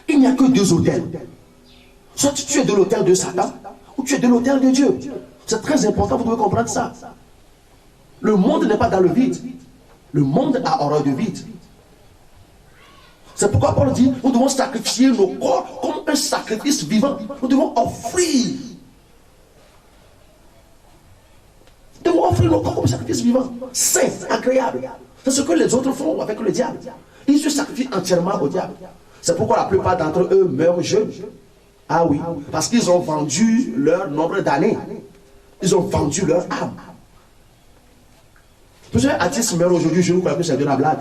Il n'y a que deux autels. Soit tu es de l'autel de Satan, ou tu es de l'autel de Dieu. C'est très important, vous devez comprendre ça. Le monde n'est pas dans le vide. Le monde a horreur de vide. C'est pourquoi Paul dit, nous devons sacrifier nos corps comme un sacrifice vivant. Nous devons offrir. Nous devons offrir nos corps comme un sacrifice vivant. Saint, agréable. C'est ce que les autres font avec le diable. Ils se sacrifient entièrement au diable. C'est pourquoi la plupart d'entre eux meurent jeunes. Ah oui, parce qu'ils ont vendu leur nombre d'années. Ils ont vendu leur âme. Plusieurs artistes meurent aujourd'hui, je vous crois que c'est de la blague.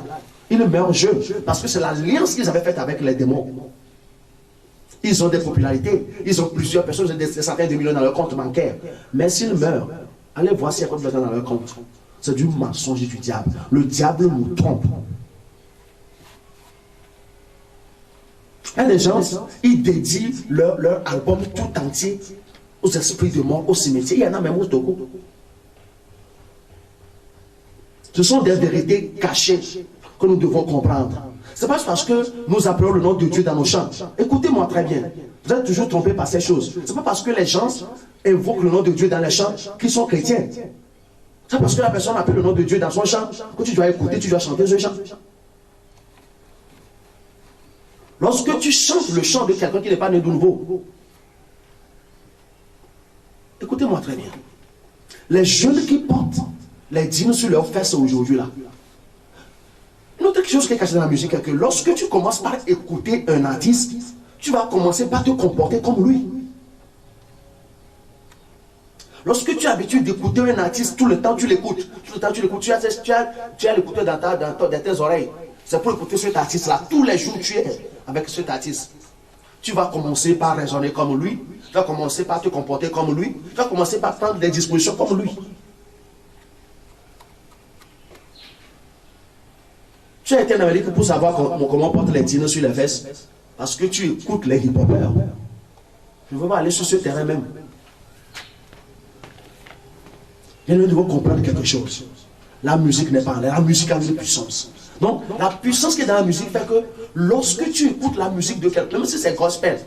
Ils meurent jeunes parce que c'est l'alliance qu'ils avaient faite avec les démons. Ils ont des popularités, ils ont plusieurs personnes, ils ont des centaines de millions dans leur compte bancaire. Mais s'ils meurent, allez voir s'il y a combien d'argent dans leur compte. C'est du mensonge du diable. Le diable nous trompe. Et les gens, ils dédient leur album tout entier aux esprits de mort, au cimetière. Il y en a même au Togo. Ce sont des vérités cachées que nous devons comprendre. Ce n'est pas parce que nous appelons le nom de Dieu dans nos chants. Écoutez-moi très bien. Vous êtes toujours trompés par ces choses. Ce n'est pas parce que les gens invoquent le nom de Dieu dans les chants qu'ils sont chrétiens. C'est parce que la personne appelle le nom de Dieu dans son chant que tu dois écouter, tu dois chanter ce chant. Lorsque tu chantes le chant de quelqu'un qui n'est pas né de nouveau, écoutez-moi très bien. Les jeunes qui portent les dînes sur leurs fesses aujourd'hui là. Une autre chose qui est cachée dans la musique est que lorsque tu commences par écouter un artiste, tu vas commencer par te comporter comme lui. Lorsque tu as l'habitude d'écouter un artiste, tout le temps tu l'écoutes. Tout le temps tu l'écoutes. Tu as l'écouteur dans tes oreilles. C'est pour écouter cet artiste-là. Tous les jours tu es avec cet artiste. Tu vas commencer par raisonner comme lui. Tu vas commencer par te comporter comme lui. Tu vas commencer par prendre des dispositions comme lui. Tu as été en Amérique pour savoir comment on porte les dînes sur les fesses. Parce que tu écoutes les hip-hopers. Je ne veux pas aller sur ce terrain même. Et nous devons comprendre quelque chose. La musique n'est pas là. La musique a une puissance. Donc, la puissance qui est dans la musique fait que lorsque tu écoutes la musique de quelqu'un, même si c'est gospel,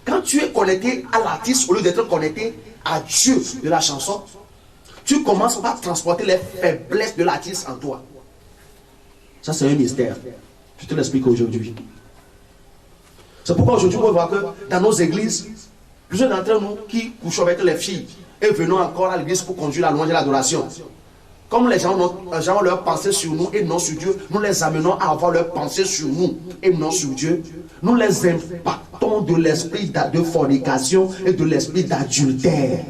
quand tu es connecté à l'artiste au lieu d'être connecté à Dieu de la chanson, tu commences par transporter les faiblesses de l'artiste en toi. Ça, c'est un mystère. Je te l'explique aujourd'hui. C'est pourquoi aujourd'hui, on voit que dans nos églises, plusieurs d'entre nous qui couchons avec les filles et venons encore à l'église pour conduire la louange et l'adoration. Comme les gens ont leur pensée sur nous et non sur Dieu, nous les amenons à avoir leur pensée sur nous et non sur Dieu. Nous les impactons de l'esprit de fornication et de l'esprit d'adultère.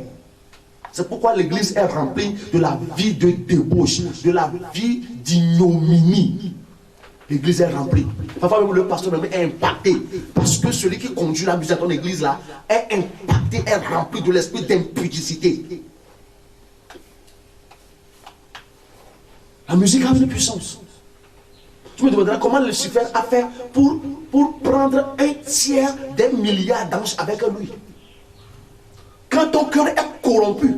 C'est pourquoi l'église est remplie de la vie de débauche, de la vie d'ignominie. L'église est remplie. Parfois même le pasteur même est impacté. Parce que celui qui conduit la musique dans ton église là est impacté, est rempli de l'esprit d'impudicité. La musique a une puissance. Tu me demanderas comment Lucifer a fait pour prendre un tiers des milliards d'anges avec lui. Quand ton cœur est corrompu,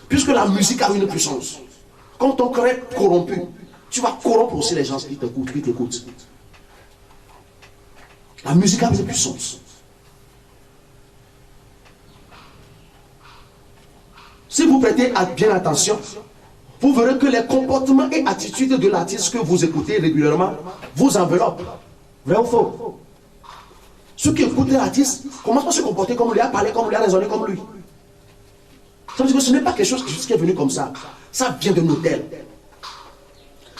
puisque la musique a une puissance, quand ton cœur est corrompu, tu vas corrompre aussi les gens qui t'écoutent. La musique a une puissance. Si vous prêtez bien attention, vous verrez que les comportements et attitudes de l'artiste que vous écoutez régulièrement vous enveloppent. Vrai ou faux? Ceux qui écoutent l'artiste commencent par se comporter comme lui, à parler comme lui, à raisonner comme lui. Ça veut dire que ce n'est pas quelque chose qui est venu comme ça. Ça vient de nos tels.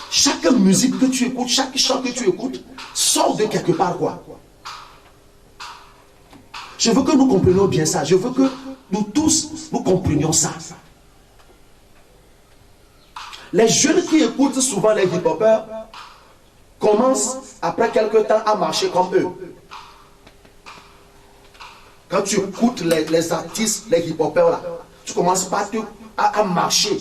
Chaque musique que tu écoutes, chaque chant que tu écoutes, sort de quelque part quoi. Je veux que nous comprenions bien ça. Je veux que nous tous, nous comprenions ça. Les jeunes qui écoutent souvent les hip-hopers commencent après quelque temps à marcher comme eux. Quand tu écoutes les artistes, les hip-hopers là, tu commences pas à marcher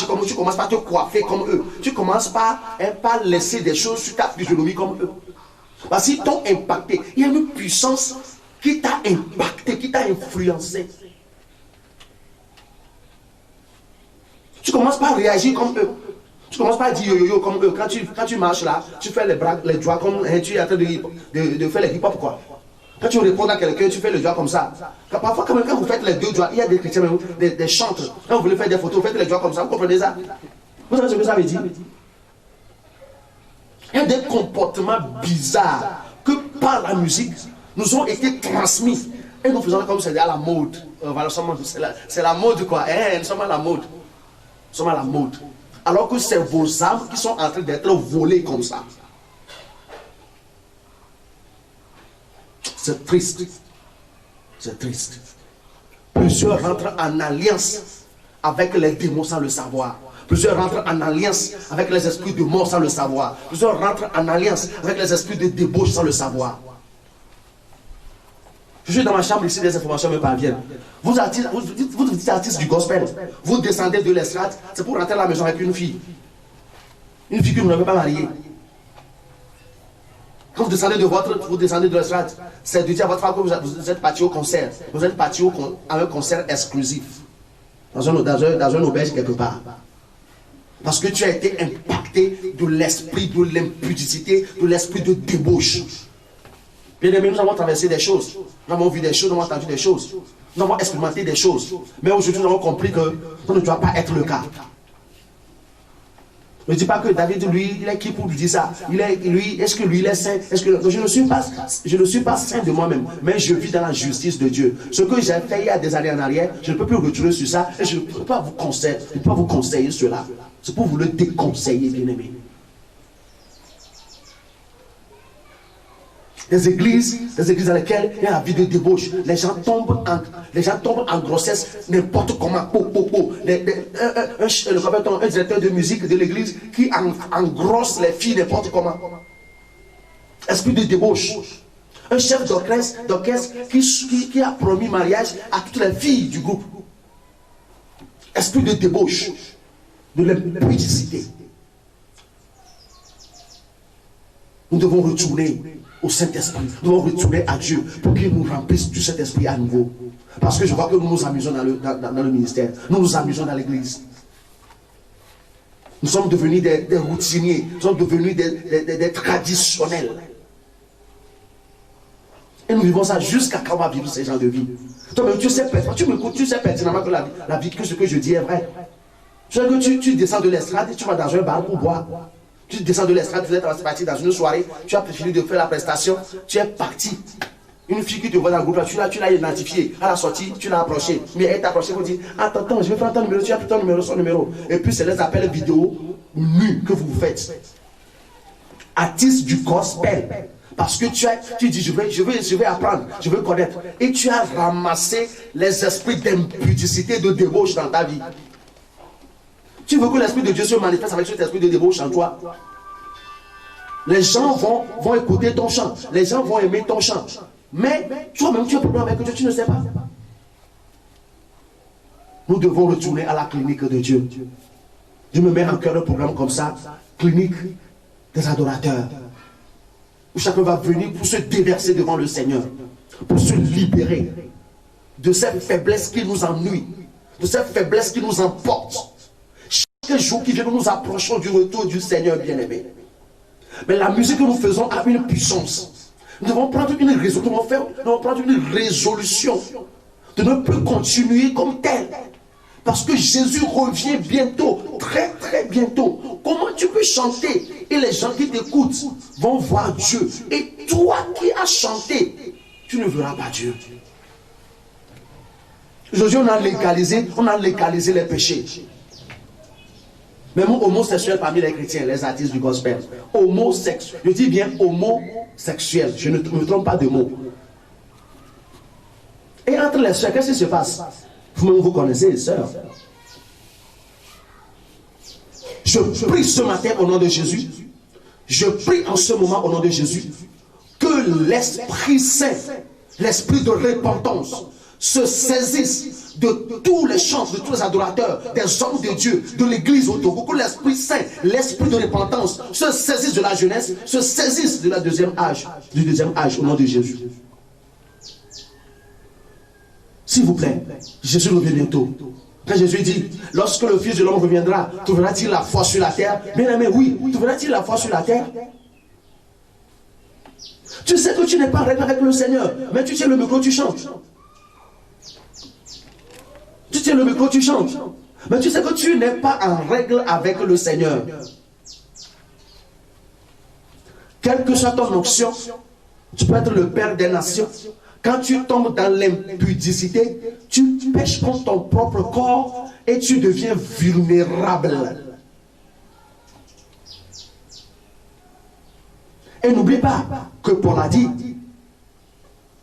comme eux, tu commences pas à te coiffer comme eux, tu commences pas à laisser des choses sur ta physionomie comme eux. Parce qu'ils t'ont impacté, il y a une puissance qui t'a impacté, qui t'a influencé. Tu commences pas à réagir comme eux. Tu commences pas à dire yo-yo comme eux. Quand tu marches là, tu fais les bras, les doigts comme tu es en train de faire les hip-hop quoi. Quand tu réponds à quelqu'un, tu fais le doigt comme ça. Parfois, quand vous faites les deux doigts, il y a des chrétiens, des chantres. Quand vous voulez faire des photos, vous faites les doigts comme ça. Vous comprenez ça? Vous savez ce que ça veut dire? Il y a des comportements bizarres que par la musique nous ont été transmis. Et nous faisons comme c'est à la mode. C'est la mode quoi. Nous sommes à la mode. Nous sommes à la mode. Alors que c'est vos âmes qui sont en train d'être volées comme ça. C'est triste. C'est triste. Plusieurs rentrent en alliance avec les démons sans le savoir. Plusieurs rentrent en alliance avec les esprits de mort sans le savoir. Plusieurs rentrent en alliance avec les esprits de débauche sans le savoir. Je suis dans ma chambre ici, des informations me parviennent. Vous dites artistes du gospel. Vous descendez de l'estrade, c'est pour rentrer à la maison avec une fille. Une fille que vous n'avez pas mariée. Quand vous descendez de l'estrade, c'est de dire à votre femme que vous êtes parti au concert. Vous êtes parti à un concert exclusif. Dans un auberge quelque part. Parce que tu as été impacté de l'esprit de l'impudicité, de l'esprit de débauche. Bien aimé, nous avons traversé des choses. Nous avons vu des choses, nous avons entendu des choses. Nous avons expérimenté des choses. Mais aujourd'hui, nous avons compris que ça ne doit pas être le cas. Ne dis pas que David, lui, il est qui pour lui dire ça? Est-ce que lui, il est saint? Je ne suis pas saint de moi-même, mais je vis dans la justice de Dieu. Ce que j'ai fait il y a des années en arrière, je ne peux plus retourner sur ça et je ne peux pas vous conseiller cela. C'est pour vous le déconseiller, bien-aimé. Des églises dans lesquelles il y a la vie de débauche. Les gens tombent en grossesse n'importe comment. Un directeur de musique de l'église qui engrosse les filles n'importe comment. Esprit de débauche. Un chef d'orchestre qui a promis mariage à toutes les filles du groupe. Esprit de débauche. De l'impudicité. Nous devons retourner au Saint-Esprit. Nous devons retourner à Dieu pour qu'il nous remplisse du Saint-Esprit à nouveau. Parce que je vois que nous nous amusons dans le ministère. Nous nous amusons dans l'église. Nous sommes devenus des routiniers. Nous sommes devenus des traditionnels. Et nous vivons ça jusqu'à quand on va vivre ces gens de vie. Toi-même, tu sais pertinemment que la vie, que ce que je dis est vrai. Tu descends de l'estrade et tu vas dans un bar pour boire. Tu descends de l'estrade, tu es parti dans une soirée, tu as fini de faire la prestation, tu es parti. Une fille qui te voit dans le groupe, tu l'as identifiée. À la sortie, tu l'as approchée. Mais elle t'a approché pour dire, attends, je vais prendre ton numéro, tu as pris ton numéro, son numéro. Et puis c'est les appels vidéo nus que vous faites. Artiste du gospel. Parce que tu dis, je vais apprendre, je veux connaître. Et tu as ramassé les esprits d'impudicité, de débauche dans ta vie. Tu veux que l'Esprit de Dieu se manifeste avec cet esprit de débauche en toi. Les gens vont écouter ton chant. Les gens vont aimer ton chant. Mais toi-même, tu as un problème avec Dieu, tu ne sais pas. Nous devons retourner à la clinique de Dieu. Je me mets en cœur un programme comme ça, clinique des adorateurs. Où chacun va venir pour se déverser devant le Seigneur. Pour se libérer de cette faiblesse qui nous ennuie. De cette faiblesse qui nous emporte. Chaque jour qui vient, nous nous approchons du retour du Seigneur bien-aimé. Mais la musique que nous faisons a une puissance. Nous devons prendre une résolution de ne plus continuer comme tel. Parce que Jésus revient bientôt, très très bientôt. Comment tu peux chanter et les gens qui t'écoutent vont voir Dieu. Et toi qui as chanté, tu ne verras pas Dieu. Aujourd'hui, on a légalisé les péchés. Même homosexuels parmi les chrétiens, les artistes du gospel. Homosexuel. Je dis bien homosexuel. Je ne me trompe pas de mot. Et entre les sœurs, qu'est-ce qui se passe? Vous-même, vous connaissez les sœurs. Je prie ce matin au nom de Jésus. Je prie en ce moment au nom de Jésus que l'Esprit Saint, l'Esprit de repentance, se saisissent de tous les chants, de tous les adorateurs, des hommes de Dieu, de l'église au Togo, que l'Esprit Saint, l'Esprit de repentance se saisissent de la jeunesse, se saisissent de la deuxième âge, du deuxième âge au nom de Jésus. S'il vous plaît, Jésus revient bientôt. Quand Jésus dit, lorsque le Fils de l'homme reviendra, trouvera-t-il la foi sur la terre? Bien aimé, oui, trouvera-t-il la foi sur la terre? Tu sais que tu n'es pas en règle avec le Seigneur, mais tu tiens le micro, tu chantes. Tu tiens le micro, tu chantes. Mais tu sais que tu n'es pas en règle avec le Seigneur. Quelle que soit ton onction, tu peux être le père des nations. Quand tu tombes dans l'impudicité, tu pèches contre ton propre corps et tu deviens vulnérable. Et n'oublie pas que Paul a dit,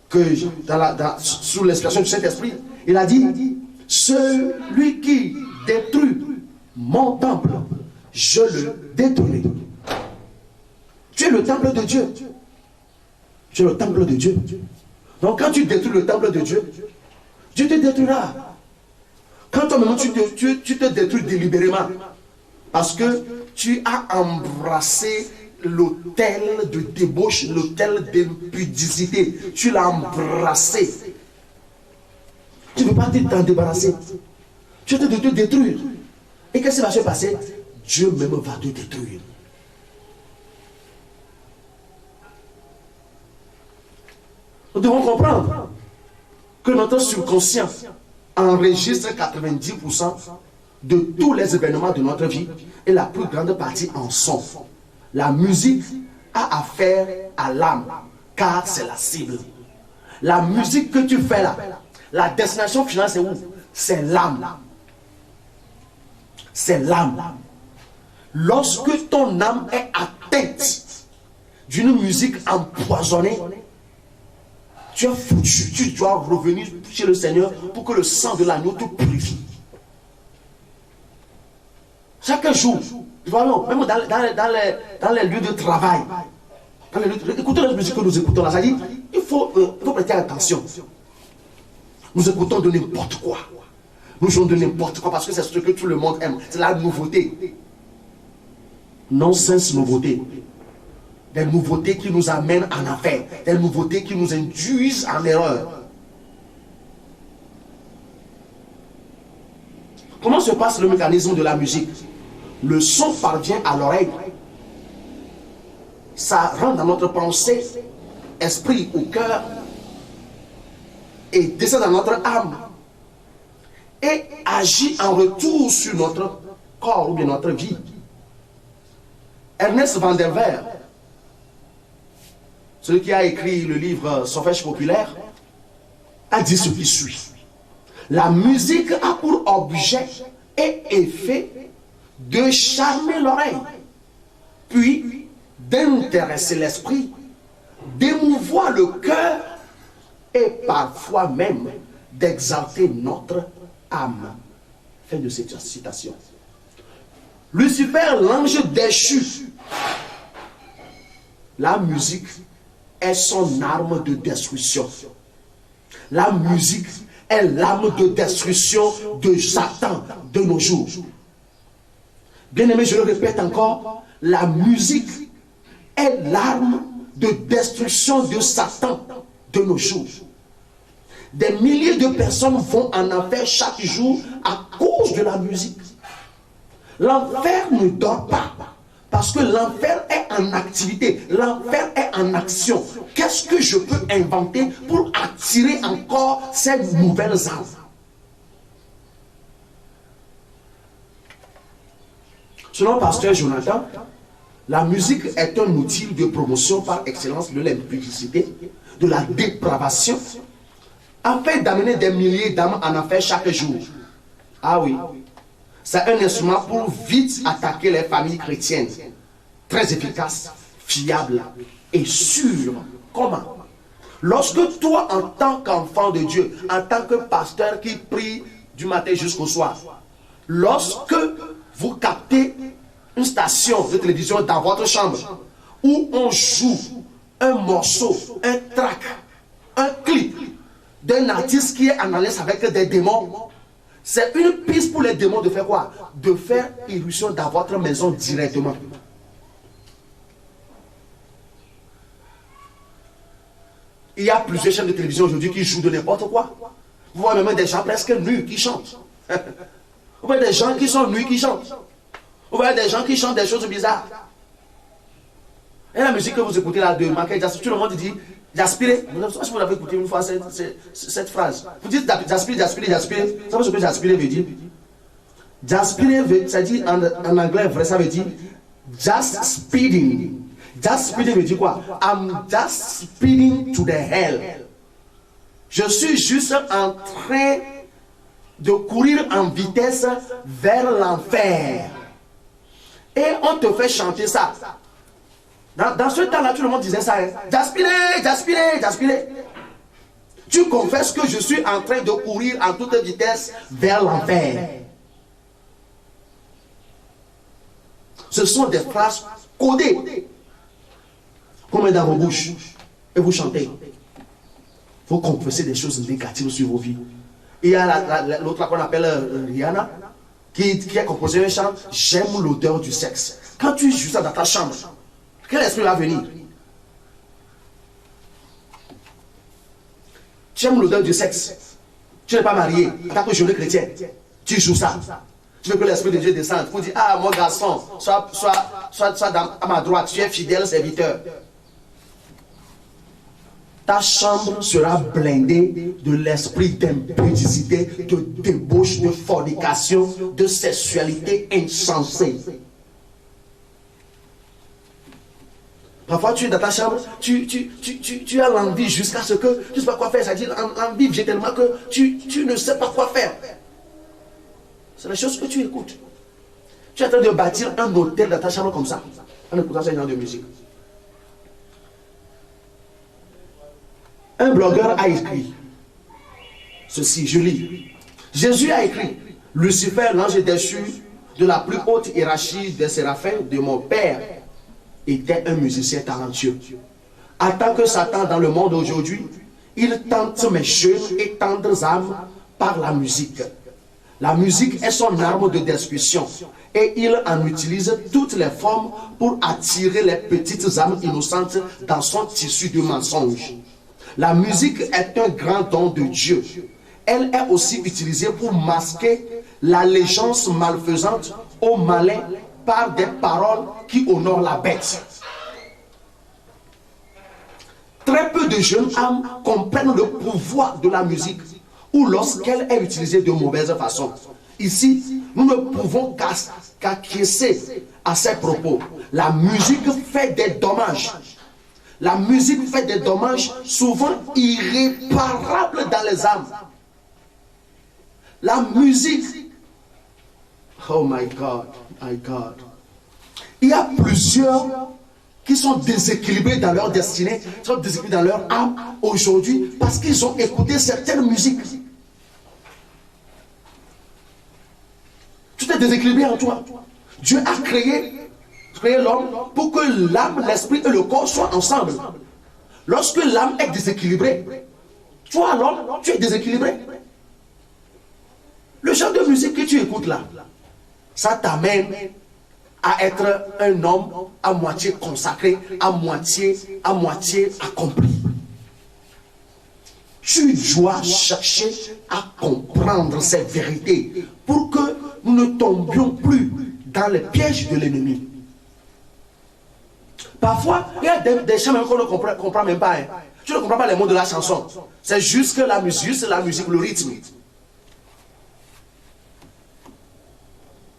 que sous l'inspiration du Saint-Esprit, il a dit, celui qui détruit mon temple, je le détruis. Tu es le temple de Dieu. Tu es le temple de Dieu. Donc quand tu détruis le temple de Dieu, Dieu te détruira. Quand toi-même tu te détruis délibérément, parce que tu as embrassé l'autel de débauche, l'autel d'impudicité, tu l'as embrassé. Tu ne veux pas t'en débarrasser. Tu es de te détruire. Et qu'est-ce qui va se passer? Dieu même va te détruire. Nous devons comprendre que notre subconscient enregistre 90% de tous les événements de notre vie et la plus grande partie en son. La musique a affaire à l'âme, car c'est la cible. La musique que tu fais là, la destination finale c'est où? C'est l'âme. C'est l'âme. Lorsque ton âme est atteinte d'une musique empoisonnée, tu es foutu, tu dois revenir chez le Seigneur pour que le sang de l'agneau te purifie. Chaque jour, même dans les lieux de travail, écoutez la musique que nous écoutons là, ça dit, il faut prêter attention. Nous écoutons de n'importe quoi. Nous jouons de n'importe quoi parce que c'est ce que tout le monde aime. C'est la nouveauté. Non-sens nouveauté. Des nouveautés qui nous amènent en enfer. Des nouveautés qui nous induisent en erreur. Comment se passe le mécanisme de la musique? Le son parvient à l'oreille. Ça rentre dans notre pensée, esprit ou cœur et descend dans notre âme et agit en retour sur notre corps ou bien notre vie. Ernest Van der Veer, celui qui a écrit le livre Solfège populaire, a dit ce qui suit. La musique a pour objet et effet de charmer l'oreille, puis d'intéresser l'esprit, d'émouvoir le cœur et parfois même d'exalter notre âme. Fin de cette citation. Lucifer, l'ange déchu. La musique est son arme de destruction. La musique est l'arme de destruction de Satan de nos jours. Bien aimé, je le répète encore, la musique est l'arme de destruction de Satan de nos jours. Des milliers de personnes vont en enfer chaque jour à cause de la musique. L'enfer ne dort pas parce que l'enfer est en activité, l'enfer est en action. Qu'est-ce que je peux inventer pour attirer encore ces nouvelles âmes? Selon pasteur Jonathan, la musique est un outil de promotion par excellence de l'impudicité, de la dépravation, afin d'amener des milliers d'âmes en enfer chaque jour. Ah oui, c'est un instrument pour vite attaquer les familles chrétiennes. Très efficace, fiable et sûr. Comment? Lorsque toi, en tant qu'enfant de Dieu, en tant que pasteur qui prie du matin jusqu'au soir, lorsque vous captez une station de télévision dans votre chambre où on joue un morceau, un track, un clip d'un artiste qui est en alliance avec des démons, c'est une piste pour les démons de faire quoi? De faire irruption dans votre maison directement. Il y a plusieurs chaînes de télévision aujourd'hui qui jouent de n'importe quoi. Vous voyez même des gens presque nus qui chantent. Vous voyez des gens qui sont nus, qui chantent. Vous voyez des gens qui chantent des choses bizarres. Et la musique que vous écoutez là de Michael Jackson, tout le monde dit j'aspire. Je ne sais pas si vous avez écouté une fois cette phrase. Vous dites j'aspire. Vous savez ce que j'aspire veut dire? J'aspire, ça dit en anglais vrai, ça veut dire just speeding. Just speeding veut dire quoi? I'm just speeding to the hell. Je suis juste en train de courir en vitesse vers l'enfer. Et on te fait chanter ça. Dans ce temps-là, tout le monde disait ça. Hein? J'aspire. Tu confesses que je suis en train de courir en toute vitesse vers l'enfer. Ce sont des phrases codées. Qu'on met dans vos bouches. Et vous chantez. Vous confessez des choses négatives sur vos vies. Il y a l'autre qu'on appelle Rihanna, qui a composé un chant « J'aime l'odeur du sexe ». Quand tu joues ça dans ta chambre, quel esprit va venir? Tu aimes l'odeur du sexe. Tu n'es pas marié, en tant que jeune chrétien. Tu joues ça. Tu veux que l'esprit de Dieu descende pour dire, ah mon garçon, sois à ma droite, tu es fidèle serviteur. Ta chambre sera blindée de l'esprit d'impudicité, de débauche, de fornication, de sexualité insensée. Parfois, tu es dans ta chambre, tu as l'envie jusqu'à ce que tu ne sais pas quoi faire. C'est-à-dire, l'envie vient tellement que tu ne sais pas quoi faire. C'est la chose que tu écoutes. Tu es en train de bâtir un hôtel dans ta chambre comme ça, en écoutant ce genre de musique. Un blogueur a écrit ceci, je lis. Jésus a écrit, Lucifer, l'ange déchu de la plus haute hiérarchie des séraphins de mon Père, était un musicien talentueux. En tant que Satan dans le monde aujourd'hui, il tente mes jeunes et tendres âmes par la musique. La musique est son arme de discussion et il en utilise toutes les formes pour attirer les petites âmes innocentes dans son tissu de mensonges. La musique est un grand don de Dieu. Elle est aussi utilisée pour masquer l'allégeance malfaisante au malin par des paroles qui honorent la bête. Très peu de jeunes âmes comprennent le pouvoir de la musique ou lorsqu'elle est utilisée de mauvaise façon. Ici, nous ne pouvons qu'acquiescer à ces propos. La musique fait des dommages. La musique fait des dommages souvent irréparables dans les âmes. La musique, oh my God, my God. Il y a plusieurs qui sont déséquilibrés dans leur destinée, qui sont déséquilibrés dans leur âme aujourd'hui parce qu'ils ont écouté certaines musiques. Tout est déséquilibré en toi. Dieu a créé l'homme pour que l'âme, l'esprit et le corps soient ensemble. Lorsque l'âme est déséquilibrée, toi l'homme, tu es déséquilibré. Le genre de musique que tu écoutes là, ça t'amène à être un homme à moitié consacré, à moitié accompli. Tu dois chercher à comprendre ces vérités pour que nous ne tombions plus dans les pièges de l'ennemi. Parfois, il y a des chants qu'on ne comprend même pas. Hein. Tu ne comprends pas les mots de la chanson. C'est juste que la musique, le rythme.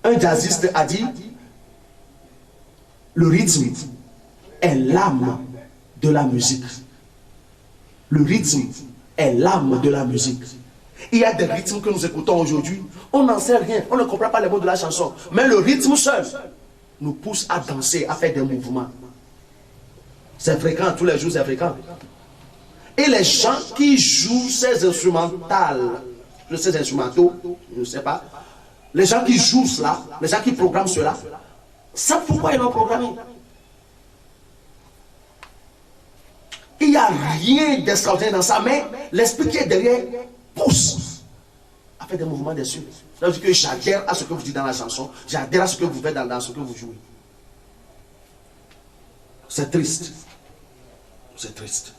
Un jazziste a dit, le rythme est l'âme de la musique. Le rythme est l'âme de la musique. Il y a des rythmes que nous écoutons aujourd'hui. On n'en sait rien. On ne comprend pas les mots de la chanson. Mais le rythme seul nous pousse à danser, à faire des mouvements. C'est fréquent, tous les jours c'est fréquent. Et les gens qui jouent ces instrumentaux, je ne sais pas, les gens qui jouent cela, les gens qui programment cela, savent pourquoi ils l'ont programmé. Il n'y a rien d'extraordinaire dans ça, mais l'esprit qui est derrière pousse à faire des mouvements dessus. C'est-à-dire que j'adhère à ce que vous dites dans la chanson, j'adhère à ce que vous faites dans ce que vous jouez. C'est triste. C'est triste.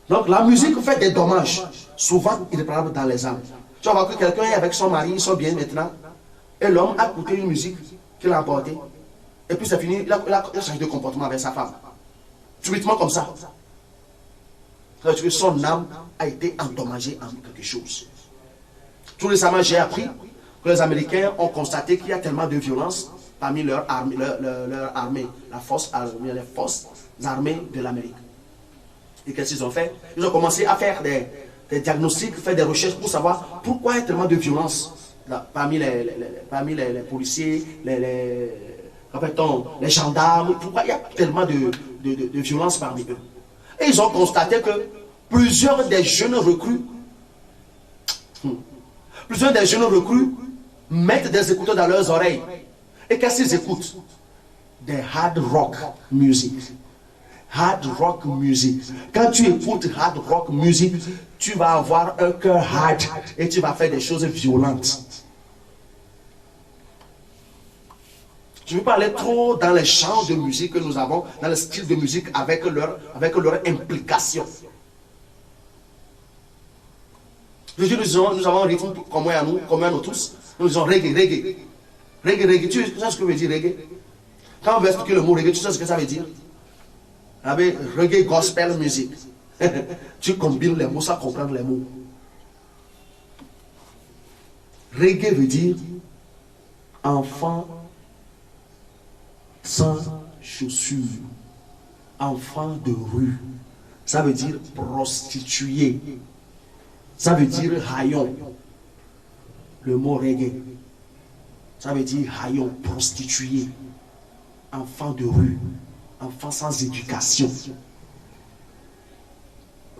Donc la musique fait des dommages, souvent irréparables dans les âmes. Tu vas voir que quelqu'un est avec son mari, ils sont bien maintenant, et l'homme a écouté une musique qu'il a emportée, et puis c'est fini, il a changé de comportement avec sa femme. Subitement comme ça. C'est-à-dire que son âme a été endommagée en quelque chose. Tout récemment, j'ai appris que les Américains ont constaté qu'il y a tellement de violence parmi leur armée, les forces armées de l'Amérique. Et qu'est-ce qu'ils ont fait? Ils ont commencé à faire des diagnostics, faire des recherches pour savoir pourquoi il y a tellement de violence là, parmi les policiers, les gendarmes, pourquoi il y a tellement de violence parmi eux. Et ils ont constaté que plusieurs des jeunes recrues mettent des écouteurs dans leurs oreilles. Et qu'est-ce qu'ils écoutent? Des hard rock music. Hard rock music. Quand tu écoutes hard rock music, tu vas avoir un cœur hard et tu vas faire des choses violentes. Je ne vais pas aller trop dans les genres de musique que nous avons, dans le style de musique avec leur implication. Je dis, nous avons un rythme commun à nous tous. Nous disons reggae. Reggae. Tu sais ce que veut dire reggae? Quand on veut expliquer le mot reggae, tu sais ce que ça veut dire? Reggae gospel music. Tu combines les mots sans comprendre les mots. Reggae veut dire enfant sans chaussures, enfant de rue. Ça veut dire prostituée. Ça veut dire haillon. Le mot reggae. Ça veut dire haillon, prostituée, enfant de rue, enfant sans éducation.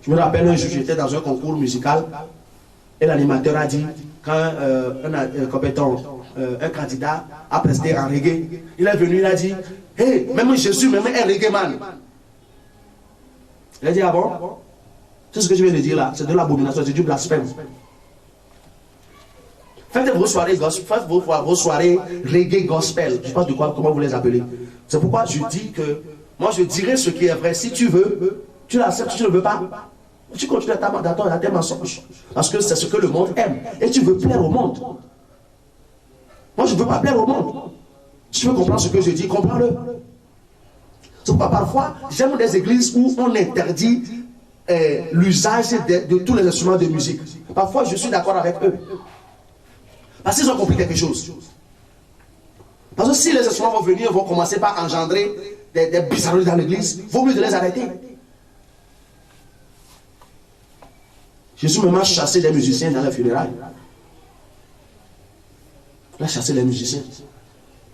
Je me rappelle un jour, j'étais dans un concours musical et l'animateur a dit, quand un candidat a presté en reggae, il est venu, il a dit, hey, même Jésus, même un reggae man. Il a dit, ah bon? C'est ce que je viens de dire là, c'est de l'abomination, c'est du blasphème. Faites vos soirées gospel, faites vos soirées reggae gospel. Je ne sais pas de quoi, comment vous les appelez. C'est pourquoi je dis que, moi je dirai ce qui est vrai. Si tu veux, tu l'acceptes, si tu ne veux pas, tu continues à tes mensonges. Parce que c'est ce que le monde aime. Et tu veux plaire au monde. Moi je ne veux pas plaire au monde. Si tu veux comprendre ce que je dis, comprends-le. C'est pourquoi parfois, j'aime des églises où on interdit l'usage de tous les instruments de musique. Parfois je suis d'accord avec eux. Parce qu'ils ont compris quelque chose. Parce que si les instruments vont venir, vont commencer par engendrer des bizarreries dans l'église, il vaut mieux de les arrêter. Jésus même a chassé des musiciens dans les funérailles. Il a chassé les musiciens.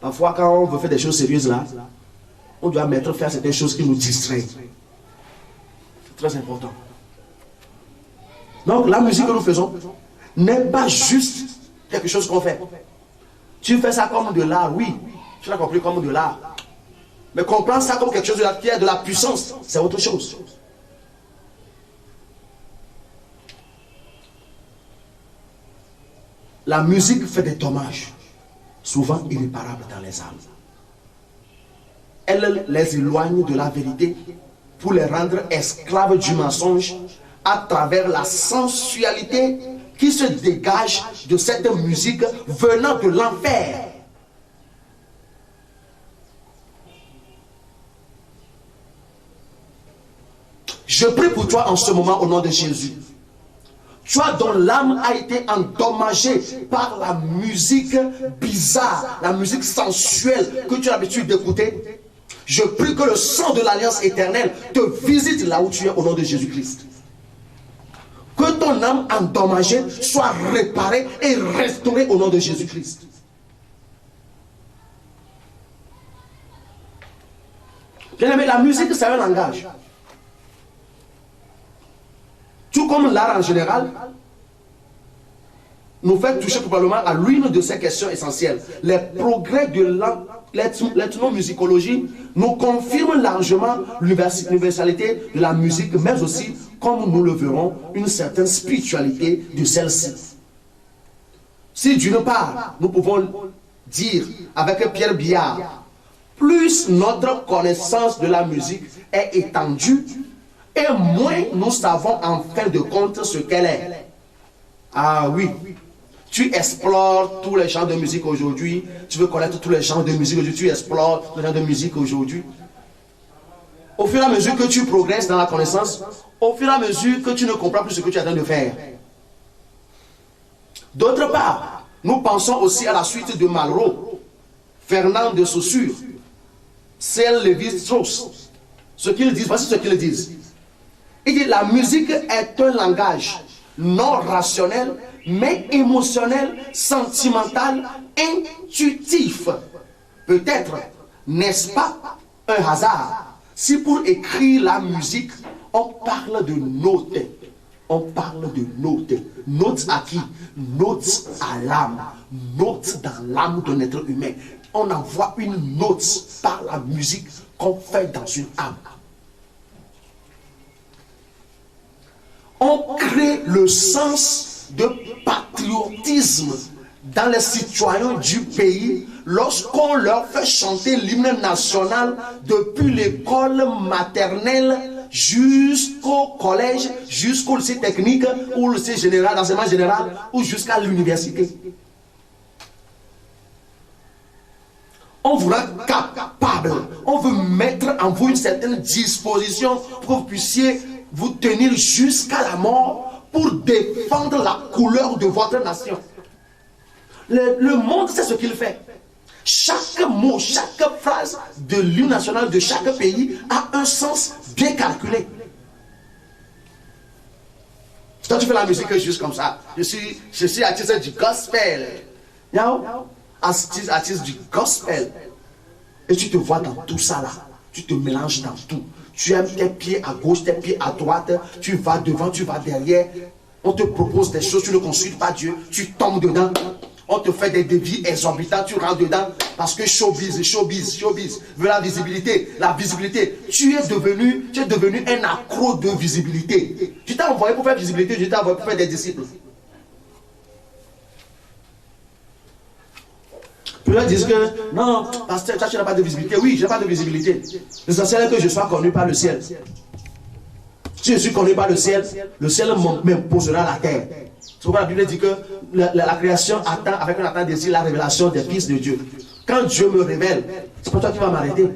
Parfois, quand on veut faire des choses sérieuses là, on doit faire certaines choses qui nous distraient. C'est très important. Donc, la musique que nous faisons n'est pas juste quelque chose qu'on fait. Tu fais ça comme de l'art, oui. Tu l'as compris comme de l'art. Mais comprends ça comme quelque chose qui a de la puissance, c'est autre chose. La musique fait des dommages, souvent irréparables dans les âmes. Elle les éloigne de la vérité pour les rendre esclaves du mensonge à travers la sensualité qui se dégage de cette musique venant de l'enfer. Je prie pour toi en ce moment au nom de Jésus. Toi dont l'âme a été endommagée par la musique bizarre, la musique sensuelle que tu as l'habitude d'écouter, je prie que le sang de l'alliance éternelle te visite là où tu es au nom de Jésus-Christ. Que ton âme endommagée soit réparée et restaurée au nom de Jésus-Christ. Bien-aimé, la musique c'est un langage. Tout comme l'art en général, nous fait toucher probablement à l'une de ces questions essentielles. Les progrès de l'ethnomusicologie nous confirment largement l'universalité de la musique, mais aussi, comme nous le verrons, une certaine spiritualité de celle-ci. Si d'une part, nous pouvons dire avec Pierre Biard, plus notre connaissance de la musique est étendue, et moins nous savons en fin de compte ce qu'elle est. Ah oui. Tu explores tous les genres de musique aujourd'hui. Tu veux connaître tous les genres de musique aujourd'hui. Tu explores tous les genres de musique aujourd'hui. Au fur et à mesure que tu progresses dans la connaissance, au fur et à mesure que tu ne comprends plus ce que tu es en train de faire. D'autre part, nous pensons aussi à la suite de Malraux, Fernand de Saussure, C.L. Lévi-Strauss. Ce qu'ils disent, voici ce qu'ils disent. Il dit la musique est un langage non rationnel, mais émotionnel, sentimental, intuitif. Peut-être, n'est-ce pas un hasard si pour écrire la musique, on parle de notes. On parle de notes. Notes à qui? Notes à l'âme. Notes dans l'âme d'un être humain. On envoie une note par la musique qu'on fait dans une âme. On crée le sens de patriotisme dans les citoyens du pays lorsqu'on leur fait chanter l'hymne national depuis l'école maternelle jusqu'au collège, jusqu'au lycée technique ou lycée général, l'enseignement général ou jusqu'à l'université. On vous rend capable, on veut mettre en vous une certaine disposition pour que vous puissiez vous tenir jusqu'à la mort pour défendre la couleur de votre nation. Le monde, c'est ce qu'il fait. Chaque mot, chaque phrase de l'hymne national de chaque pays a un sens bien calculé. Quand tu fais la musique juste comme ça, je suis artiste du gospel. Artiste du gospel. Et tu te vois dans tout ça là. Tu te mélanges dans tout. Tu aimes tes pieds à gauche, tes pieds à droite. Tu vas devant, tu vas derrière. On te propose des choses, tu ne consultes pas Dieu. Tu tombes dedans. On te fait des devis exorbitants, tu rentres dedans. Parce que showbiz veut la visibilité. La visibilité. Tu es devenu un accro de visibilité. Tu t'es envoyé pour faire visibilité, je t'ai envoyé pour faire des disciples. Puis là, ils disent que non, pasteur, tu n'as pas de visibilité. Oui, je n'ai pas de visibilité. L'essentiel est que je sois connu par le ciel. Si je suis connu par le ciel m'imposera la terre. C'est pourquoi la Bible dit que la création attend avec un attente désir la révélation des fils de Dieu. Quand Dieu me révèle, c'est pas toi qui vas m'arrêter.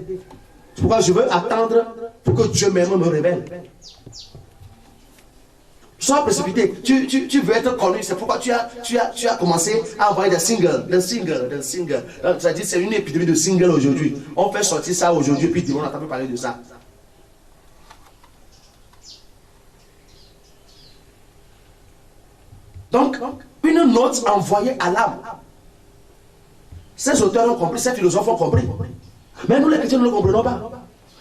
C'est pourquoi je veux attendre pour que Dieu même me révèle. Sois précipité. Tu veux être connu. C'est pourquoi tu as commencé à envoyer des singles. Ça dit c'est une épidémie de singles aujourd'hui. On fait sortir ça aujourd'hui, puis on n'entend plus parler de ça. Donc, une note envoyée à l'âme. Ces auteurs ont compris, ces philosophes ont compris. Mais nous les chrétiens, nous ne le comprenons pas.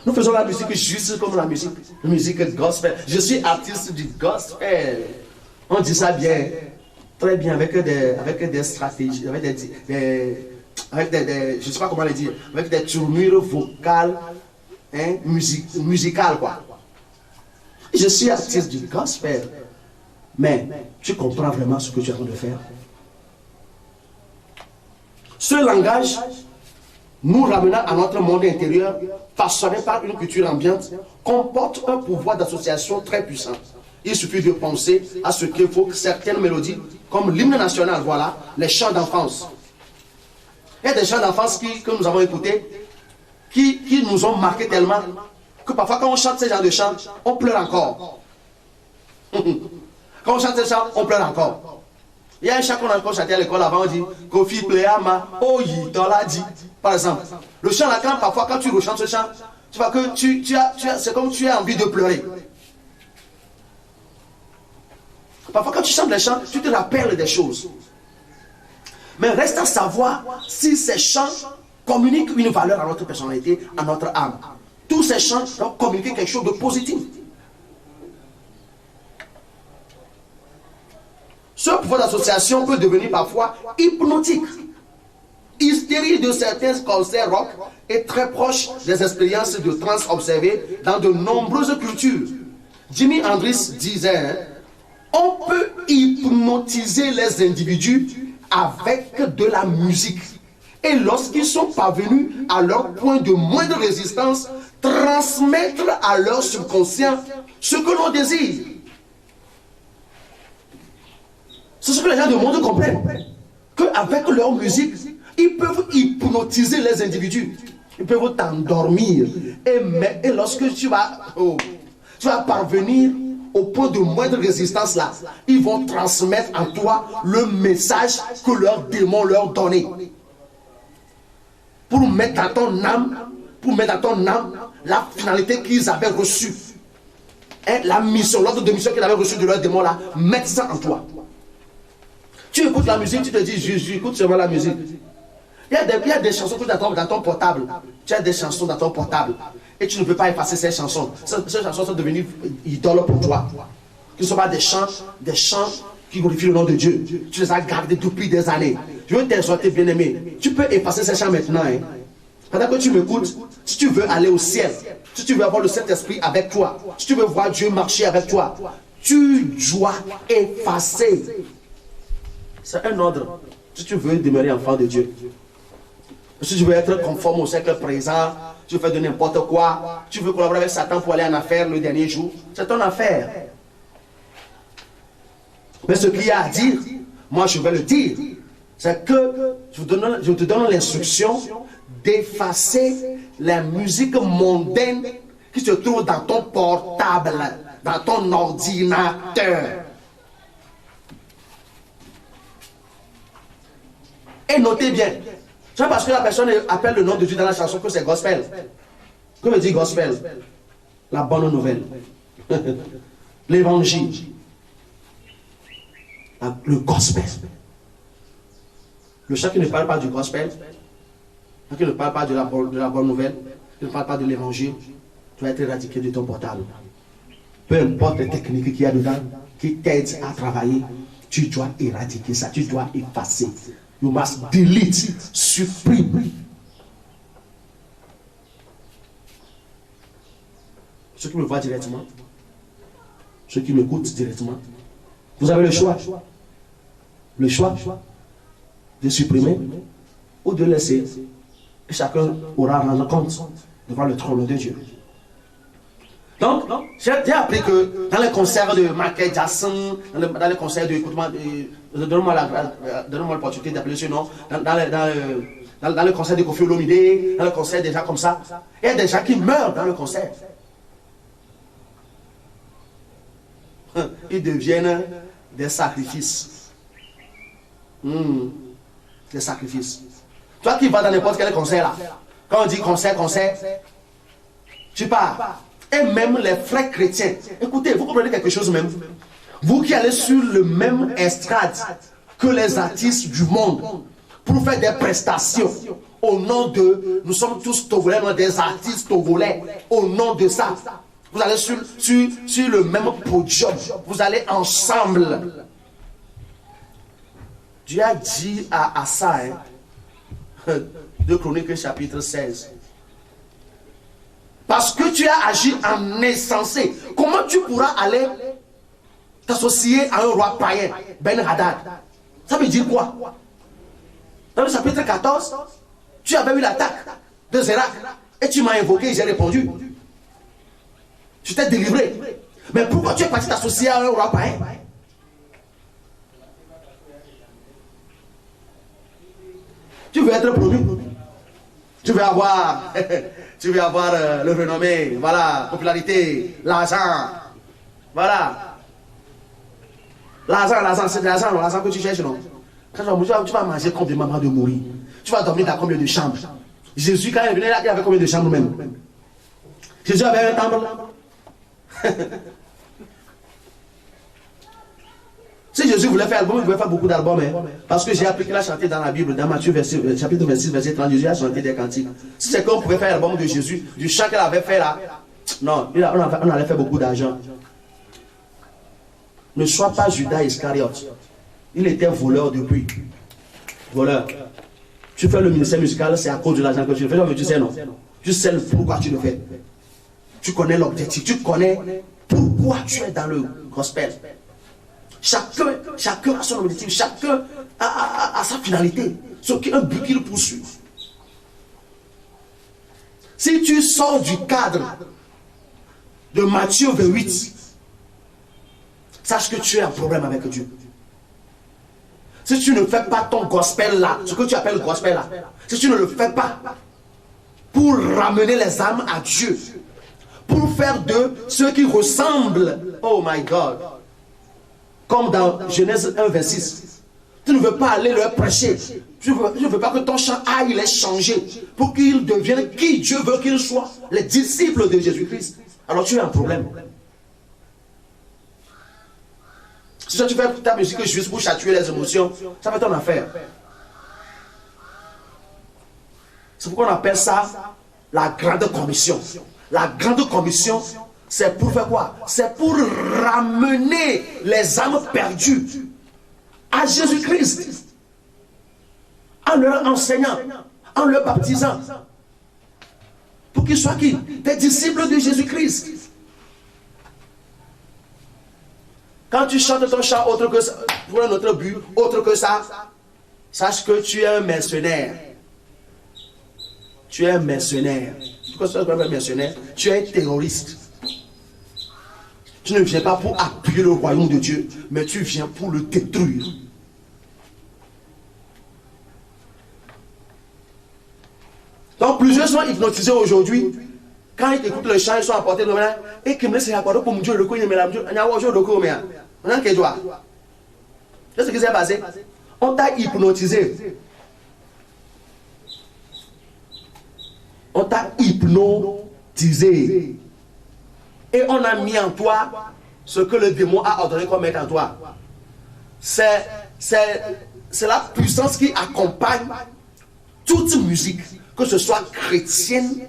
Nous faisons la musique juste comme la musique gospel. Je suis artiste du gospel. On dit ça bien, très bien, avec des stratégies, avec des je ne sais pas comment le dire, avec des tournures vocales, musicales quoi. Je suis artiste du gospel. Mais tu comprends vraiment ce que tu es en train de faire. Ce langage nous ramenant à notre monde intérieur, façonné par une culture ambiante, comporte un pouvoir d'association très puissant. Il suffit de penser à ce qu'évoquent certaines mélodies, comme l'hymne national, voilà, les chants d'enfance. Il y a des chants d'enfance que nous avons écoutés, qui nous ont marqué tellement, que parfois quand on chante ces genres de chants, on pleure encore. Quand on chante ces chants, on pleure encore. Il y a un chant qu'on a encore chanté à l'école avant, on dit Kofi Pleama, Oyi Toladi. Par exemple, le chant là, parfois quand tu rechantes ce chant, tu vois que c'est comme tu as envie de pleurer. Parfois quand tu chantes les chants, tu te rappelles des choses. Mais reste à savoir si ces chants communiquent une valeur à notre personnalité, à notre âme. Tous ces chants doivent communiquer quelque chose de positif. Ce pouvoir d'association peut devenir parfois hypnotique. Hystérie de certains concerts rock est très proche des expériences de trance observées dans de nombreuses cultures. Jimi Hendrix disait, on peut hypnotiser les individus avec de la musique. Et lorsqu'ils sont parvenus à leur point de moindre résistance, transmettre à leur subconscient ce que l'on désire. C'est ce que les gens du monde comprennent. Qu'avec leur musique, ils peuvent hypnotiser les individus. Ils peuvent t'endormir. Et lorsque tu vas parvenir au point de moindre résistance là, ils vont transmettre en toi le message que leurs démons leur donnaient. Pour mettre dans ton âme, la finalité qu'ils avaient reçue. Et la mission, l'ordre de mission qu'ils avaient reçu de leurs démons là, mettre ça en toi. Tu écoutes la musique, tu te dis, j'écoute seulement la musique. Il y a des chansons que tu as dans ton portable. Tu as des chansons dans ton portable. Et tu ne peux pas effacer ces chansons. Ces chansons sont devenues idoles pour toi. Ce ne sont pas des chants qui glorifient le nom de Dieu. Tu les as gardés depuis des années. Je veux t'exhorter, bien-aimé. Tu peux effacer ces chants maintenant. Hein. Pendant que tu m'écoutes, si tu veux aller au ciel, si tu veux avoir le Saint-Esprit avec toi, si tu veux voir Dieu marcher avec toi, tu dois effacer. C'est un ordre. Si tu veux demeurer enfant de Dieu, si tu veux être conforme au siècle présent, tu veux faire de n'importe quoi, tu veux collaborer avec Satan pour aller en affaire le dernier jour, c'est ton affaire. Mais ce qu'il y a à dire, moi je vais le dire, c'est que je te donne l'instruction d'effacer la musique mondaine qui se trouve dans ton portable, dans ton ordinateur. Et notez bien, c'est parce que la personne appelle le nom de Dieu dans la chanson que c'est gospel. Que veut dire gospel? La bonne nouvelle. L'évangile. Le gospel. Le chant qui ne parle pas du gospel, qui ne parle pas de la bonne nouvelle, qui ne parle pas de l'évangile, doit être éradiqué de ton portable. Peu importe les techniques qu'il y a dedans, qui t'aident à travailler, tu dois éradiquer ça, tu dois effacer. You must delete, supprime. Ceux qui me voient directement, ceux qui m'écoutent directement, vous avez le choix. Le choix de supprimer ou de laisser. Et chacun aura rendre compte devant le trône de Dieu. Donc, j'ai appris que dans les concerts de Michael Jackson, dans les concerts d'écoutement, donne-moi l'opportunité d'appeler ce nom, dans le concert de Kofi Olomide, dans le concert des gens comme ça, il y a des gens qui meurent dans le concert. Ils deviennent des sacrifices. Des sacrifices. Toi qui vas dans n'importe quel concert là, quand on dit concert, tu pars. Et même les frères chrétiens, écoutez, vous comprenez quelque chose même. Vous qui allez sur le même estrade que les artistes du monde pour faire des prestations au nom de, nous sommes tous togolais, nous sommes des artistes togolais, au nom de ça. Vous allez sur le même podium, vous allez ensemble. Dieu a dit à Asa, 2 Chroniques chapitre 16. Parce que tu as agi en insensé. Comment tu pourras aller t'associer à un roi païen, Ben Hadad? Ça veut dire quoi? Dans le chapitre 14, tu avais eu l'attaque de Zérak et tu m'as invoqué et j'ai répondu. Je t'ai délivré. Mais pourquoi tu es parti t'associer à un roi païen? Tu veux être promu. Tu veux avoir le renommé, voilà, popularité, l'argent, voilà. L'argent, c'est l'argent que tu cherches, non? Quand tu vas manger combien de mamans de mourir? Tu vas dormir dans combien de chambres? Jésus, quand il venait là, il avait combien de chambres même? Jésus avait un temple. Si Jésus voulait faire album, il pouvait faire beaucoup d'albums. Hein? Parce que j'ai appris qu'il a chanté dans la Bible, dans Matthieu chapitre 26, verset 30, Jésus a chanté des cantiques. Si c'est qu'on pouvait faire l'album de Jésus, du chant qu'il avait fait là, non, on allait faire beaucoup d'argent. Ne sois pas Judas Iscariote. Il était voleur depuis. Voleur. Tu fais le ministère musical, c'est à cause de l'argent que tu fais. Non, mais tu sais non. Tu sais pourquoi tu le fais. Tu connais l'objectif, tu connais pourquoi tu es dans le gospel. Chacun a son objectif, chacun a sa finalité, un but qu'il poursuit. Si tu sors du cadre de Matthieu 28, sache que tu as un problème avec Dieu. Si tu ne fais pas ton gospel là, ce que tu appelles gospel là, si tu ne le fais pas pour ramener les âmes à Dieu, pour faire de ceux qui ressemblent, oh my God, comme dans Genèse 1, verset 6, tu ne veux pas aller leur prêcher. Je ne veux pas que ton chant aille les changer pour qu'ils deviennent qui Dieu veut qu'ils soient, les disciples de Jésus-Christ. Alors tu as un problème. Si tu fais ta musique juste pour chatuer les émotions, ça fait ton affaire. C'est pourquoi on appelle ça la grande commission. La grande commission, c'est pour faire quoi? C'est pour ramener les âmes perdues à Jésus-Christ. En leur enseignant, en leur baptisant. Pour qu'ils soient qui? Des disciples de Jésus-Christ. Quand tu chantes ton chant autre que ça, pour un autre but, autre que ça, sache que tu es un mercenaire. Tu es un mercenaire. Pourquoi tu es un mercenaire? Tu es un terroriste. Tu ne viens pas pour appuyer le royaume de Dieu, mais tu viens pour le détruire. Donc plusieurs sont hypnotisés aujourd'hui. Quand ils écoutent le chant, ils sont apportés de manière. Et qui me laisse accorder pour Dieu, le coup, il me l'a dit. Qu'est-ce qui s'est passé? On t'a hypnotisé. On t'a hypnotisé. Et on a mis en toi ce que le démon a ordonné qu'on mette en toi. C'est la puissance qui accompagne toute musique, que ce soit chrétienne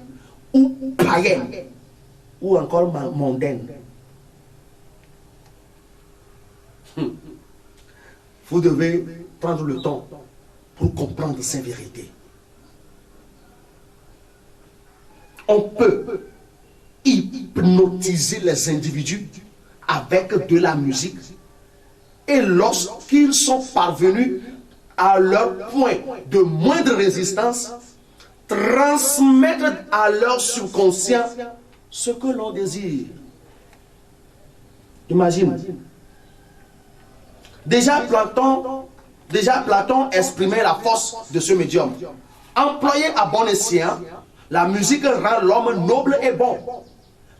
ou païenne, ou encore mondaine. Vous devez prendre le temps pour comprendre ces vérités. On peut hypnotiser les individus avec de la musique, et lorsqu'ils sont parvenus à leur point de moindre résistance, transmettre à leur subconscient ce que l'on désire. Imagine. Déjà Platon exprimait la force de ce médium. Employée à bon escient, la musique rend l'homme noble et bon.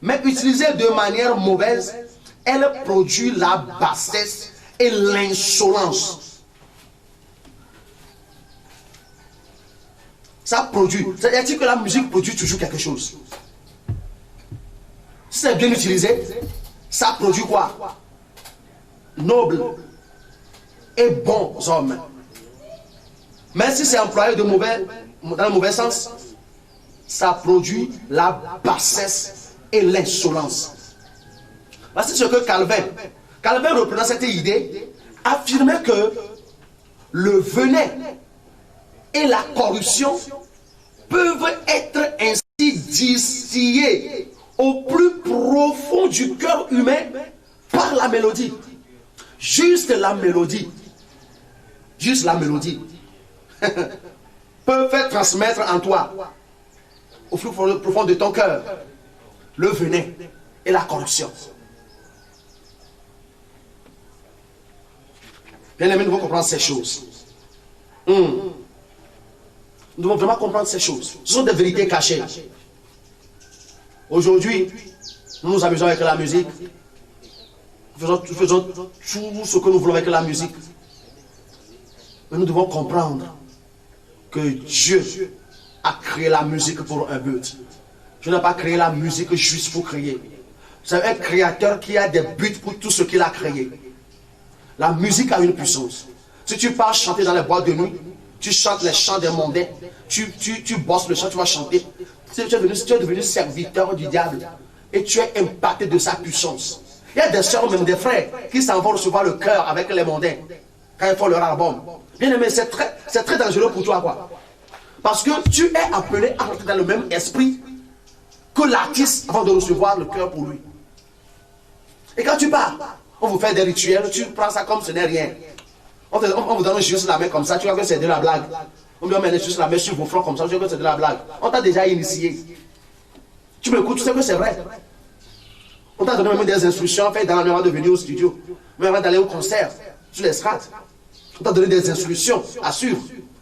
Mais utilisée de manière mauvaise, elle produit la bassesse et l'insolence. Ça produit. C'est-à-dire que la musique produit toujours quelque chose. Si c'est bien utilisé, ça produit quoi? Noble et bons hommes. Mais si c'est employé dans le mauvais sens, ça produit la bassesse et l'insolence. Voici ce que Calvin reprenant cette idée, affirmait que le venin et la corruption peuvent être ainsi distillés au plus profond du cœur humain par la mélodie. Juste la mélodie peut faire transmettre en toi, au plus profond de ton cœur, le venin et la corruption. Bien aimé, nous devons comprendre ces choses. Nous devons vraiment comprendre ces choses. Ce sont des vérités cachées. Aujourd'hui, nous nous amusons avec la musique. Nous faisons tout ce que nous voulons avec la musique. Mais nous devons comprendre que Dieu a créé la musique pour un but. Dieu n'a pas créé la musique juste pour créer. C'est un créateur qui a des buts pour tout ce qu'il a créé. La musique a une puissance. Si tu pars chanter dans les boîtes de nuit, tu chantes les chants des mondains, tu bosses le chant, tu vas chanter. Tu es devenu serviteur du diable et tu es impacté de sa puissance. Il y a des soeurs, même des frères, qui s'en vont recevoir le cœur avec les mondains quand ils font leur album. Bien aimé, c'est très dangereux pour toi, quoi. Parce que tu es appelé à rentrer dans le même esprit que l'artiste avant de recevoir le cœur pour lui. Et quand tu pars, on vous fait des rituels, tu prends ça comme ce n'est rien. On vous donne juste la main comme ça, tu vois que c'est de la blague. On vous met juste la main sur vos flancs comme ça, tu vois que c'est de la blague. On t'a déjà initié. Tu m'écoutes, tu sais que c'est vrai. On t'a donné même des instructions, fait dans la de venir au studio, même d'aller au concert, sur les strates. On t'a donné des instructions à suivre.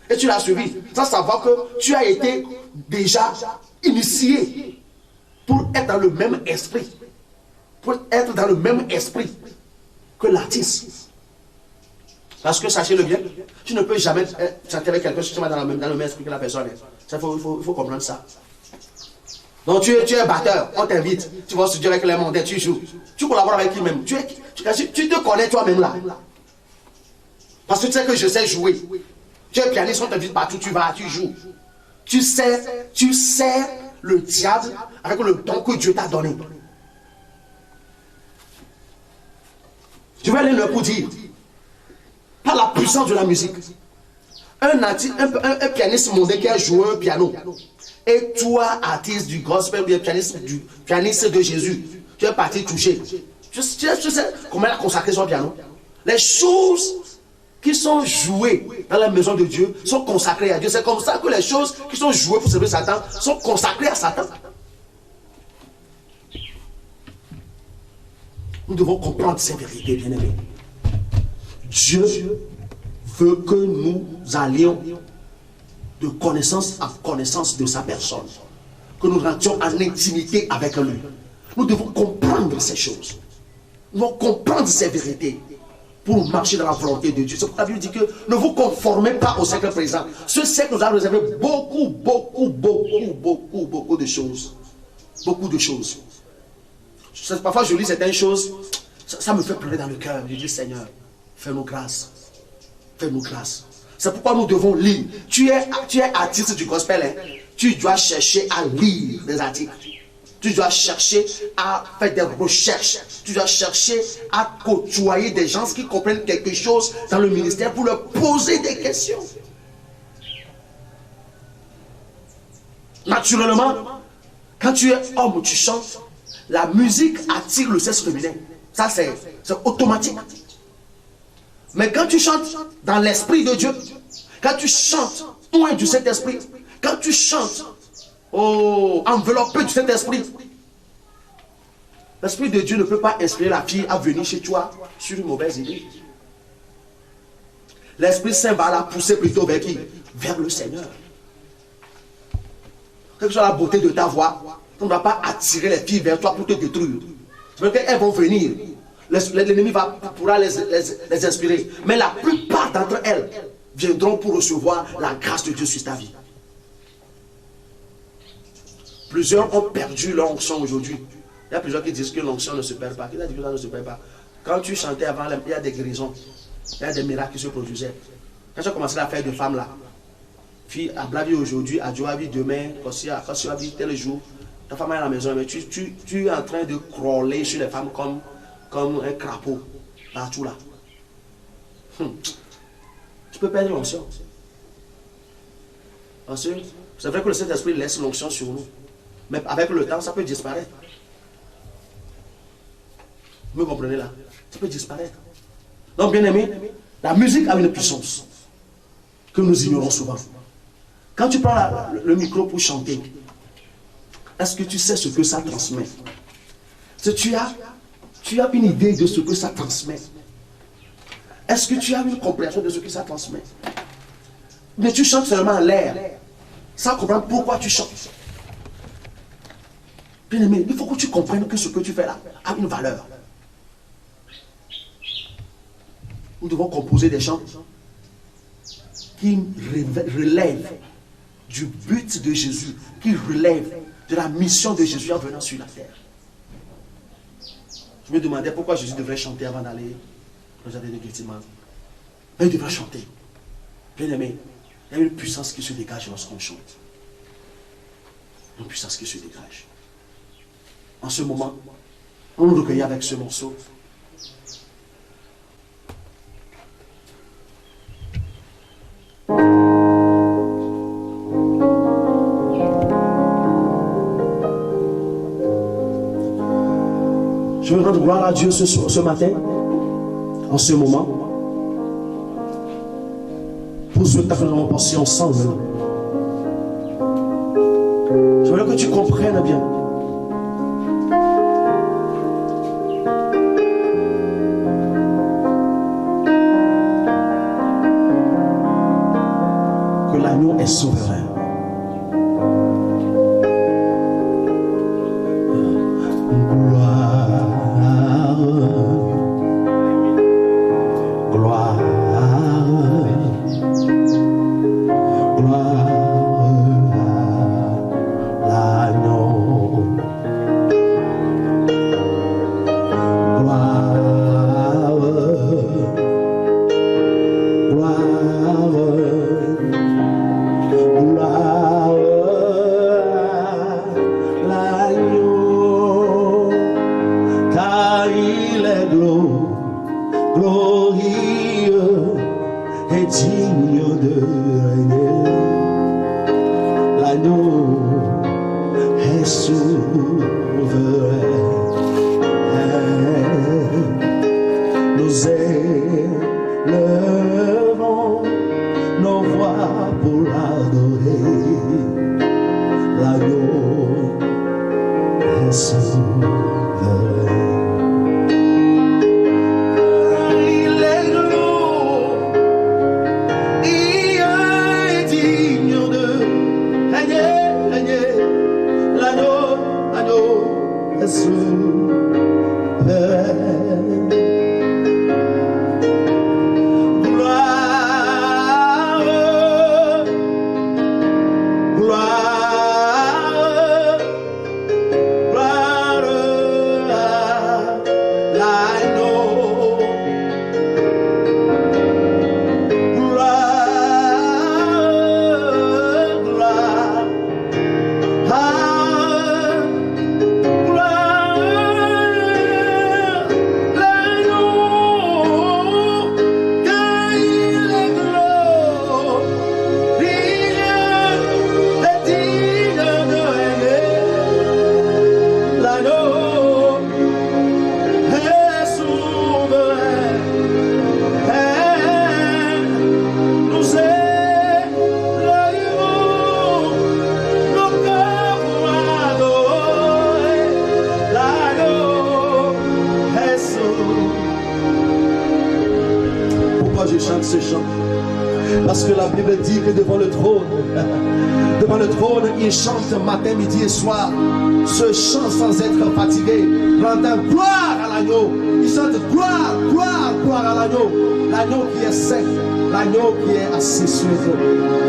Et tu l'as suivi. Sans savoir que tu as été déjà initié pour être dans le même esprit. Pour être dans le même esprit que l'artiste. Parce que sachez-le bien, tu ne peux jamais chanter avec quelqu'un si tu vas dans le même esprit que la personne. Il faut comprendre ça. Donc tu es batteur, on t'invite, tu vas studier avec les mondains, tu joues. Tu collabores avec qui-même. Tu te connais toi-même là. Parce que tu sais que je sais jouer. Tu es pianiste, on t'invite partout, tu vas, tu joues. Tu sais le diable avec le don que Dieu t'a donné. Je vais aller le pour dire, par la puissance de la musique, un pianiste mondain qui a joué un piano, et toi, artiste du gospel, ou pianiste de Jésus, tu es parti toucher. Tu sais comment il a consacré son piano? Les choses qui sont jouées dans la maison de Dieu sont consacrées à Dieu. C'est comme ça que les choses qui sont jouées pour servir Satan sont consacrées à Satan. Nous devons comprendre ces vérités, bien-aimés. Dieu veut que nous allions de connaissance en connaissance de sa personne. Que nous rentrions en intimité avec lui. Nous devons comprendre ces choses. Nous devons comprendre ces vérités pour marcher dans la volonté de Dieu. C'est pourquoi la Bible dit que ne vous conformez pas au siècle présent. Ce siècle nous a réservé beaucoup de choses. Beaucoup de choses. Parfois je lis certaines choses, ça me fait pleurer dans le cœur. Je dis Seigneur, fais-nous grâce. Fais-nous grâce. C'est pourquoi nous devons lire. Tu es artiste du gospel. Hein? Tu dois chercher à lire des articles. Tu dois chercher à faire des recherches. Tu dois chercher à côtoyer des gens qui comprennent quelque chose dans le ministère pour leur poser des questions. Naturellement, quand tu es homme, tu chantes, la musique attire le sexe féminin. Ça, c'est automatique. Mais quand tu chantes dans l'esprit de Dieu, quand tu chantes loin du Saint-Esprit, quand tu chantes enveloppé du Saint-Esprit, l'Esprit de Dieu ne peut pas inspirer la fille à venir chez toi sur une mauvaise idée. L'Esprit Saint va la pousser plutôt vers qui? Vers le Seigneur. Quelle que soit la beauté de ta voix, on ne va pas attirer les filles vers toi pour te détruire. C'est parce qu'elles vont venir. L'ennemi pourra les inspirer. Mais la plupart d'entre elles viendront pour recevoir la grâce de Dieu sur ta vie. Plusieurs ont perdu l'onction aujourd'hui. Il y a plusieurs qui disent que l'onction ne se perd pas. Qui a dit que ça ne se perd pas? Quand tu chantais avant, il y a des guérisons. Il y a des miracles qui se produisaient. Quand tu as commencé à faire de femmes là, fille à Blavi aujourd'hui, à Joabi demain, quand tu as vu tel jour, ta femme est à la maison, mais tu es en train de crawler sur les femmes comme un crapaud, partout là. Tu peux perdre l'onction. Parce que c'est vrai que le Saint-Esprit laisse l'onction sur nous. Mais avec le temps, ça peut disparaître. Vous me comprenez là? Ça peut disparaître. Donc, bien aimé, la musique a une puissance que nous ignorons souvent. Quand tu prends le micro pour chanter, est-ce que tu sais ce que ça transmet? Tu as une idée de ce que ça transmet. Est-ce que tu as une compréhension de ce que ça transmet? Mais tu chantes seulement en l'air, sans comprendre pourquoi tu chantes. Bien aimé, il faut que tu comprennes que ce que tu fais là a une valeur. Nous devons composer des chants qui relèvent du but de Jésus, qui relèvent de la mission de Jésus en venant sur la terre. Je me demandais pourquoi Jésus devrait chanter avant d'aller au jardin de Gethsémane. Mais il devrait chanter. Bien aimé, il y a une puissance qui se dégage lorsqu'on chante. Une puissance qui se dégage. En ce moment, on nous recueille avec ce morceau. Je veux rendre gloire à Dieu ce matin, en ce moment, pour ce temps que nous avons passé ensemble. Je veux que tu comprennes bien. est souverain. Il chante matin, midi et soir ce chant sans être fatigué, rendant gloire à l'agneau. Il chante gloire, gloire, gloire à l'agneau. L'agneau qui est sec, l'agneau qui est assis sur le trône.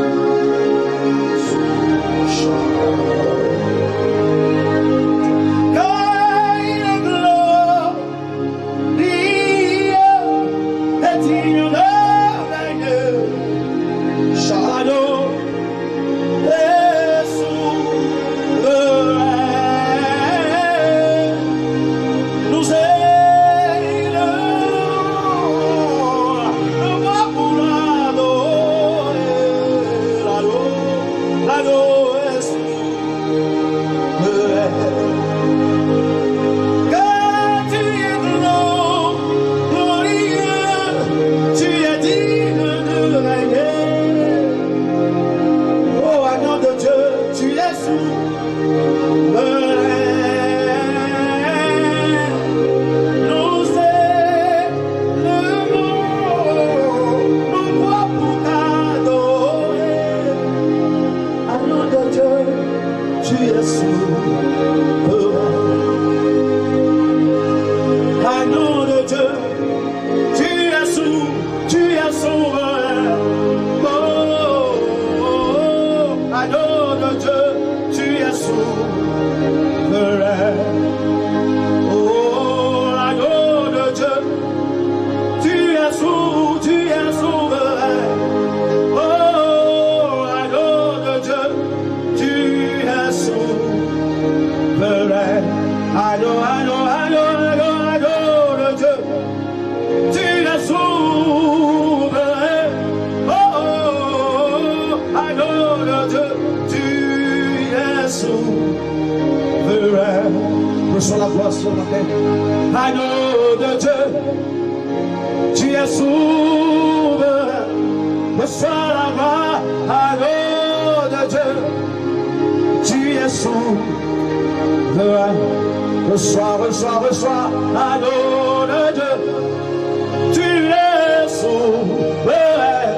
Reçois la gloire sur la tête. Agneau de Dieu, tu es souverain. Reçois la gloire, agneau de Dieu, tu es souverain. Reçois, reçois, reçois, agneau de Dieu, tu es souverain.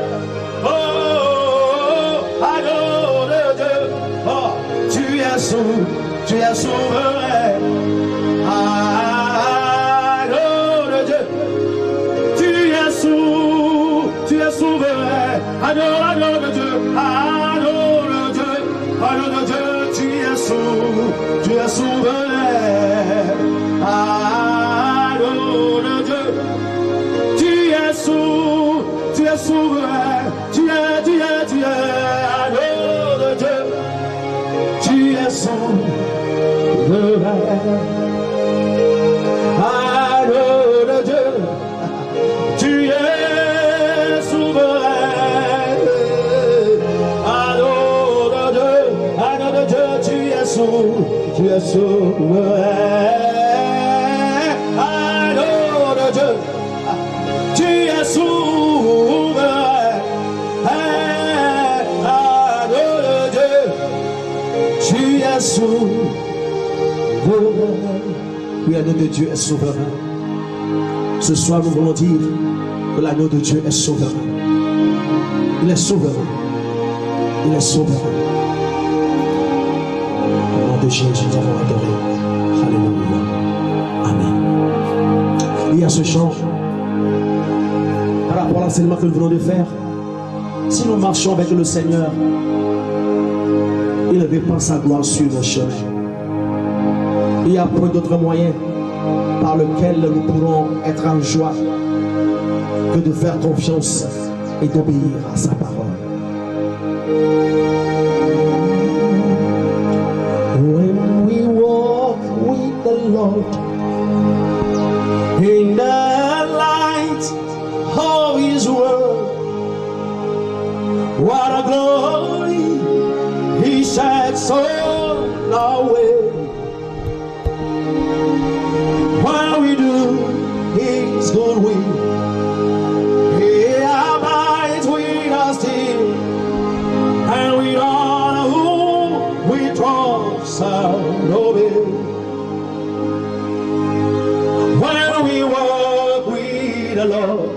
Oh, agneau tu es souverain. Agneau de Dieu, tu es souverain. Agneau de Dieu, agneau de Dieu, agneau de Dieu, tu es souverain. Agneau de Dieu, tu es souverain. Tu es agneau de Dieu, tu es souverain. Agneau de Dieu, tu es souverain. Agneau de Dieu, tu es souverain. Agneau de Dieu, tu es souverain. Agneau de Dieu, tu es souverain. Oui, l'agneau de Dieu est souverain. Ce soir, nous voulons dire que l'agneau de Dieu est souverain. Il est souverain. Il est souverain. Au nom de Jésus, nous avons adoré. Alléluia. Amen. Il y a ce chant par rapport à l'enseignement que nous venons de faire. Si nous marchons avec le Seigneur, il répand sa gloire sur nos chemins. Il y a peu d'autres moyens par lesquels nous pourrons être en joie que de faire confiance et d'obéir à sa parole. When we walk with the Lord in the light of His word, what a glory He sheds on our way. While we do His good will, He abides with us still, and we honor whom we trust and obey. When we walk with the Lord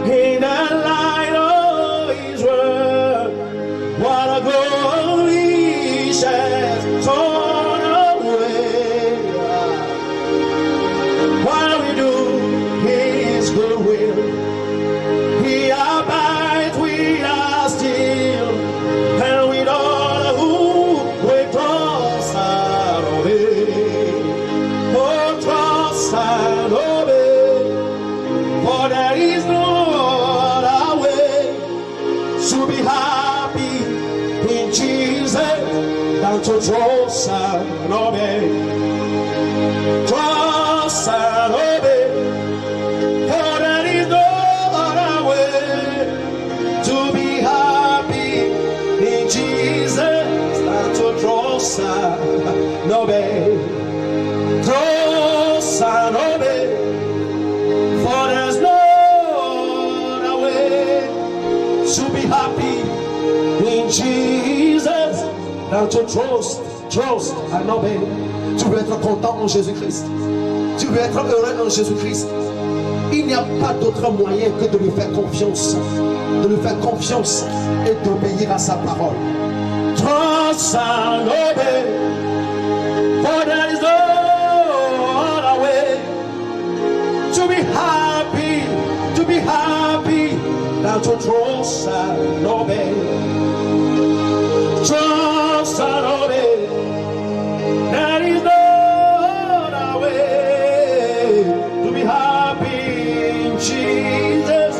in the light of His word, what a glory He sheds on our way. While we do His good will, He abides with us still, and with all who we trust and obey. Oh, trust and obey, for there is no other way to be happy in Jesus than to trust and obey. Trust and obey, for there is no other way to be happy in Jesus than to trust and obey. Trust and obey, for there's no other way to be happy in Jesus than to trust and obey. Tu veux être content en Jésus-Christ. Tu veux être heureux en Jésus-Christ. Il n'y a pas d'autre moyen que de lui faire confiance. De lui faire confiance et d'obéir à sa parole. Trust and obey, for there is no other way to be happy than to trust and obey. Trust and obey. There is no other way to be happy in Jesus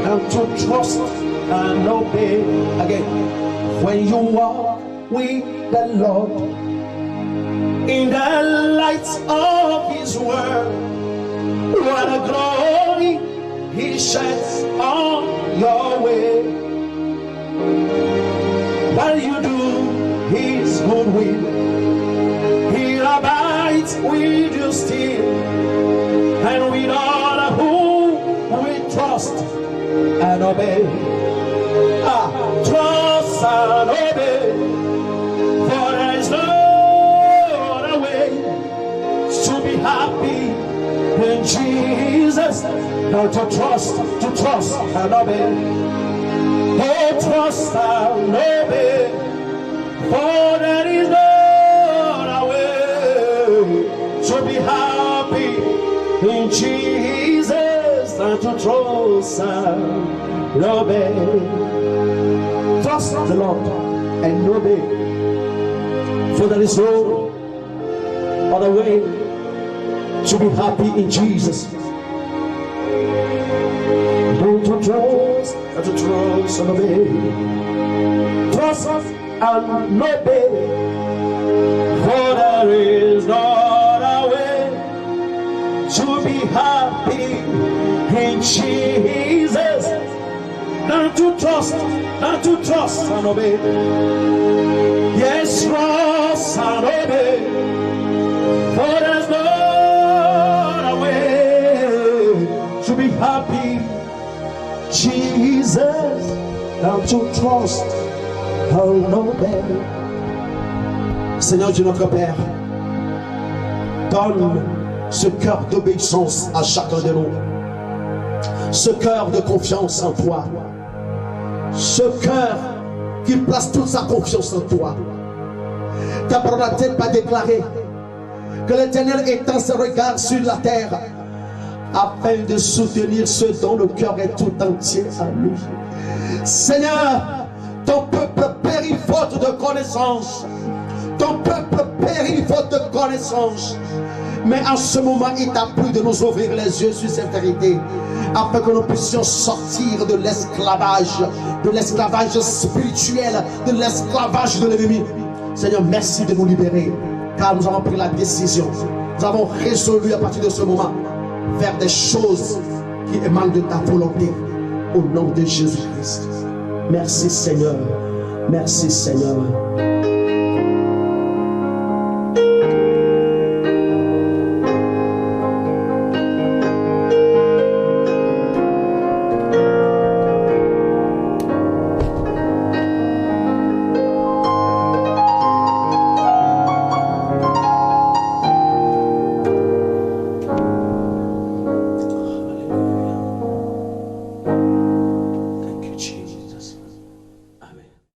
than to trust and obey. Again, when you walk with the Lord in the light of His word, what a glory He sheds on your way. While you do His good will, He abides with you still, and with all whom we trust and obey. Trust and obey, for there is no other way to be happy in Jesus than to trust and obey. Oh, trust and obey, for there is no happy in Jesus than to trust and obey. Trust the Lord and obey. For there is no other way to be happy in Jesus. Don't trust and to trust and obey. Trust and obey. For there is no other way to be happy in Jesus than to trust and obey. Yes, trust and obey. For there's no other way to be happy, Jesus, than to trust and obey. Seigneur Dieu notre Père, donne ce cœur d'obéissance à chacun de nous, ce cœur de confiance en toi, ce cœur qui place toute sa confiance en toi. Ta parole n'a-t-elle pas déclaré que l'Éternel étend ses regards sur la terre afin de soutenir ceux dont le cœur est tout entier à lui? Seigneur, ton peuple périt faute de connaissance. Ton peuple périt faute de connaissance. Mais en ce moment, il t'a plu de nous ouvrir les yeux sur cette vérité, afin que nous puissions sortir de l'esclavage spirituel, de l'esclavage de l'ennemi. Seigneur, merci de nous libérer, car nous avons pris la décision, nous avons résolu à partir de ce moment faire des choses qui émanent de ta volonté, au nom de Jésus-Christ. Merci Seigneur, merci Seigneur.